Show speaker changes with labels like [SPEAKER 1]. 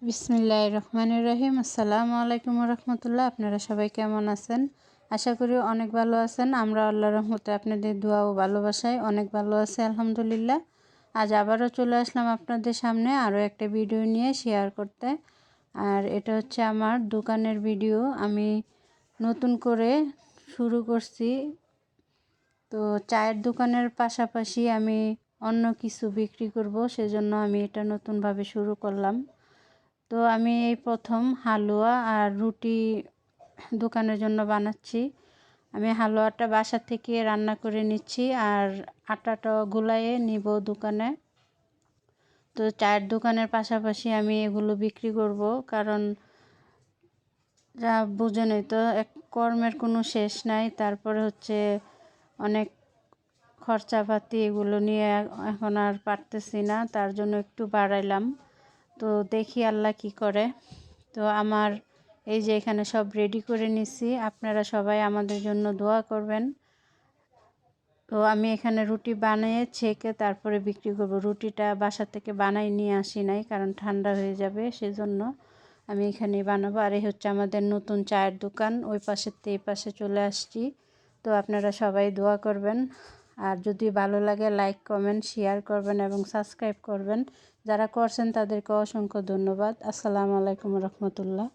[SPEAKER 1] বিসমিল্লাহির রহমানির রহিম। আসসালামু আলাইকুম রহমতুল্লাহ। আপনারা সবাই কেমন আছেন? আশা করি অনেক ভালো আছেন। আমরা আল্লাহর রহমতে আপনাদের দোয়া ও ভালোবাসায় অনেক ভালো আছি আলহামদুলিল্লাহ। আজ আবারও চলে আসলাম আপনাদের সামনে আরও একটা ভিডিও নিয়ে শেয়ার করতে। আর এটা হচ্ছে আমার দোকানের ভিডিও। আমি নতুন করে শুরু করছি। তো চায়ের দোকানের পাশাপাশি আমি অন্য কিছু বিক্রি করব, সেজন্য আমি এটা নতুনভাবে শুরু করলাম। তো আমি এই প্রথম হালুয়া আর রুটি দোকানের জন্য বানাচ্ছি। আমি হালুয়াটা বাসা থেকে রান্না করে নিচ্ছি আর আটাটা গুলাইয়ে নিব দোকানে। তো চায়ের দোকানের পাশাপাশি আমি এগুলো বিক্রি করব, কারণ যা বুঝেনই তো, এক কর্মের কোনো শেষ নাই। তারপরে হচ্ছে অনেক খরচাপাতি, এগুলো নিয়ে এখন আর পারতেছি না, তার জন্য একটু বাড়াইলাম। তো দেখি আল্লাহ কি করে। তো আমার এই যে এখানে সব রেডি করে নিছি, আপনারা সবাই আমাদের জন্য দোয়া করবেন। তো আমি এখানে রুটি বানিয়ে ছেঁকে তারপরে বিক্রি করব। রুটিটা বাসা থেকে বানাই নিয়ে আসি নাই, কারণ ঠান্ডা হয়ে যাবে, সেজন্য আমি এখানেই বানাবো। আর এই হচ্ছে আমাদের নতুন চায়ের দোকান, ওই পাশের থেকে এই পাশে চলে আসছি। তো আপনারা সবাই দোয়া করবেন, আর যদি ভালো লাগে লাইক কমেন্ট শেয়ার করবেন এবং সাবস্ক্রাইব করবেন। যারা করছেন তাদেরকে অসংখ্য ধন্যবাদ। আসসালামু আলাইকুম রহমতুল্লাহ।